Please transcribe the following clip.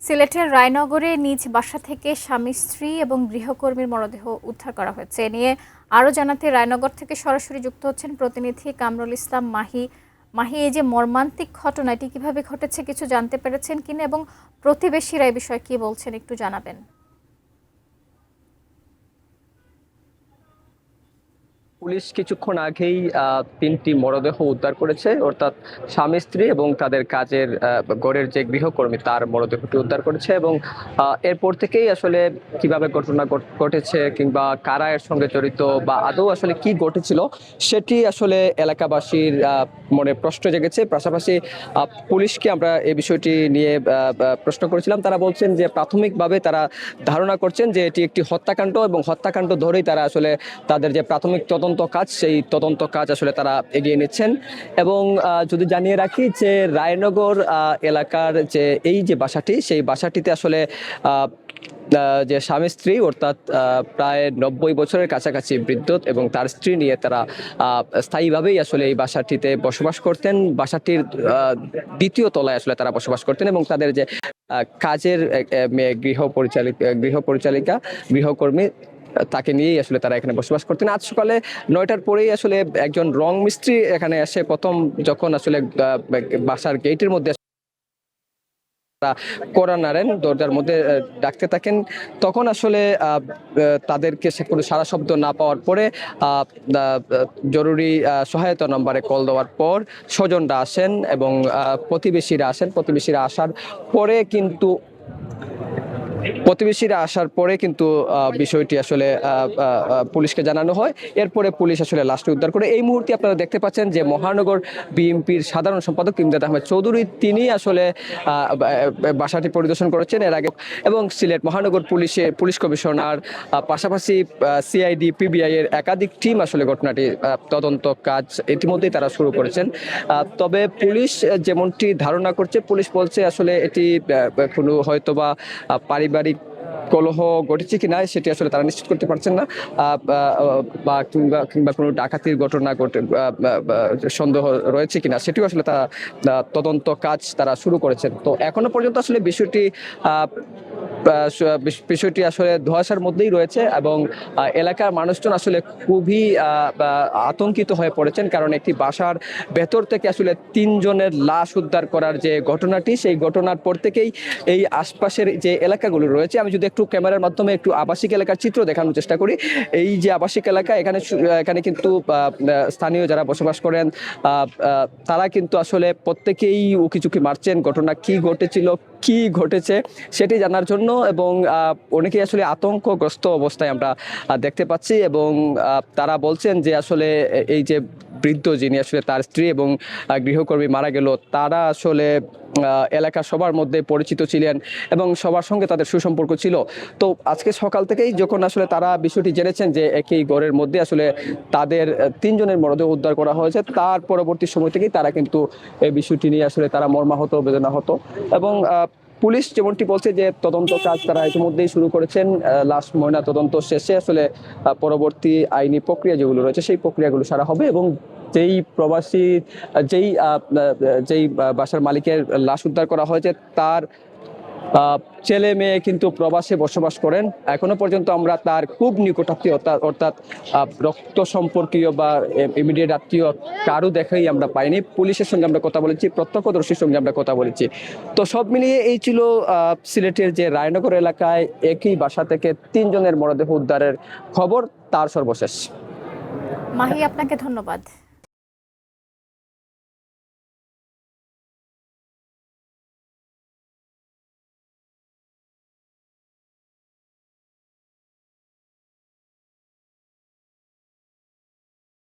সিলেটের রায়নগরে নিজ বাসা থেকে স্বামী স্ত্রী এবং গৃহকর্মীর মরদেহ উদ্ধার করা হয়েছে। এ নিয়ে আরও জানাতে রায়নগর থেকে সরাসরি যুক্ত হচ্ছেন প্রতিনিধি কামরুল ইসলাম মাহি। মাহি, এই যে মর্মান্তিক ঘটনা, এটি কিভাবে ঘটেছে কিছু জানতে পেরেছেন কিনা এবং প্রতিবেশীরা এই বিষয়ে কি বলছেন একটু জানাবেন। পুলিশ কিছুক্ষণ আগেই তিনটি মরদেহ উদ্ধার করেছে, অর্থাৎ স্বামী স্ত্রী এবং তাদের কাজের ঘরের যে গৃহকর্মী তার মরদেহটি উদ্ধার করেছে। এবং এরপর থেকেই আসলে কিভাবে ঘটনা ঘটেছে কিংবা কারা এর সঙ্গে জড়িত বা আদৌ আসলে কি ঘটেছিল সেটি আসলে এলাকাবাসীর মনে প্রশ্ন জেগেছে। পাশাপাশি পুলিশকে আমরা এই বিষয়টি নিয়ে প্রশ্ন করেছিলাম। তারা বলছেন যে প্রাথমিকভাবে তারা ধারণা করছেন যে এটি একটি হত্যাকাণ্ড এবং হত্যাকাণ্ড ধরেই তারা আসলে তাদের যে প্রাথমিক তদন্ত কাজ সেই তদন্ত কাজ আসলে তারা এগিয়ে নিচ্ছেন। এবং যদি জানিয়ে রাখি যে রায়নগর এলাকার যে এই যে বাসাটি, সেই বাসাটিতে আসলে যে স্বামী স্ত্রী অর্থাৎ প্রায় 90 বছরের কাছাকাছি বৃদ্ধ এবং তার স্ত্রী নিয়ে তারা স্থায়ীভাবেই আসলে এই বাসাটিতে বসবাস করতেন। বাসাটির দ্বিতীয় তলায় আসলে তারা বসবাস করতেন এবং তাদের যে কাজের গৃহ পরিচালিকা গৃহকর্মী তাকে নিয়েই আসলে তারা এখানে বসবাস করতেন। আজ সকালে 9টার পরেই আসলে একজন রং মিস্ত্রি এখানে এসে প্রথম যখন আসলে বাসার গেটের মধ্যে কড়া নাড়েন, দরজার মধ্যে ডাকতে থাকেন, তখন আসলে তাদেরকে সে কোনো সারা শব্দ না পাওয়ার পরে জরুরি সহায়তা নম্বরে কল দেওয়ার পর স্বজনরা আসেন এবং প্রতিবেশীরা আসার পরে কিন্তু বিষয়টি আসলে পুলিশকে জানানো হয়। এরপরে পুলিশ আসলে লাশটি উদ্ধার করে। এই মুহূর্তে আপনারা দেখতে পাচ্ছেন যে মহানগর বিএনপির সাধারণ সম্পাদক ইমদাদ আহমেদ চৌধুরী তিনি আসলে বাসাটি পরিদর্শন করেছেন এর আগে, এবং সিলেট মহানগর পুলিশ কমিশনার পাশাপাশি সিআইডি পিবিআই এর একাধিক টিম আসলে ঘটনাটি তদন্ত কাজ ইতিমধ্যেই তারা শুরু করেছেন। তবে পুলিশ যেমনটি ধারণা করছে, পুলিশ বলছে আসলে এটি কোনো হয়তোবা পারিবারিক কলহ ঘটেছে কিনা সেটি আসলে তারা নিশ্চিত করতে পারছেন না, বা কিংবা কোনো ডাকাতির ঘটনা সন্দেহ রয়েছে কিনা সেটিও আসলে তারা তদন্ত কাজ তারা শুরু করেছেন। তো এখনো পর্যন্ত আসলে বিষয়টি আসলে ধোঁয়াশার মধ্যেই রয়েছে এবং এলাকার মানুষজন আসলে খুবই আতঙ্কিত হয়ে পড়েছেন, কারণ একটি বাসার ভেতর থেকে আসলে 3 জনের লাশ উদ্ধার করার যে ঘটনাটি, সেই ঘটনার পর থেকেই এই আশপাশের যে এলাকাগুলো রয়েছে, আমি যদি একটু ক্যামেরার মাধ্যমে একটু আবাসিক এলাকার চিত্র দেখানোর চেষ্টা করি। এই যে আবাসিক এলাকা, এখানে কিন্তু স্থানীয় যারা বসবাস করেন তারা কিন্তু আসলে প্রত্যেকেই উকিঝুঁকি মারছেন ঘটনা কি ঘটেছিল, কি ঘটেছে সেটি জানার জন্য, এবং অনেকেই আসলে আতঙ্কগ্রস্ত অবস্থায় আমরা দেখতে পাচ্ছি। এবং তারা বলছেন যে আসলে এই যে বৃদ্ধ যিনি আসলে তার স্ত্রী এবং গৃহকর্মী মারা গেল, তারা আসলে এলাকার সবার মধ্যে পরিচিত ছিলেন এবং সবার সঙ্গে তাদের সুসম্পর্ক ছিল। তো আজকে সকাল থেকেই যখন আসলে তারা বিষয়টি জেনেছেন যে একই ঘরের মধ্যে আসলে তাদের 3 জনের মরদেহ উদ্ধার করা হয়েছে, তার পরবর্তী সময় থেকেই তারা কিন্তু এই বিষয়টি নিয়ে আসলে তারা মর্মাহত বেদনাহত। এবং পুলিশ যেমনটি বলছে যে তদন্ত কাজ তারা ইতিমধ্যেই শুরু করেছেন। লাশ ময়না তদন্ত শেষে আসলে পরবর্তী আইনি প্রক্রিয়া যেগুলো রয়েছে সেই প্রক্রিয়াগুলো সারা হবে, এবং যেই প্রবাসী যেই বাসার মালিকের লাশ উদ্ধার করা হয়েছে তার ছেলে মেয়ে কিন্তু প্রবাসে বসবাস করেন। এখনো পর্যন্ত আমরা তার খুব নিকটাত্মীয় অর্থাৎ রক্ত সম্পর্কীয় বা ইমিডিয়েট আত্মীয় কারো দেখাই আমরা পাইনি। পুলিশের সঙ্গে আমরা কথা বলেছি, প্রত্যক্ষদর্শীর সঙ্গে আমরা কথা বলেছি। তো সব মিলিয়ে এই ছিল সিলেটের যে রায়নগর এলাকায় একই বাসা থেকে 3 জনের মরদেহ উদ্ধারের খবর, তার সর্বশেষ। মাহি, আপনাকে ধন্যবাদ।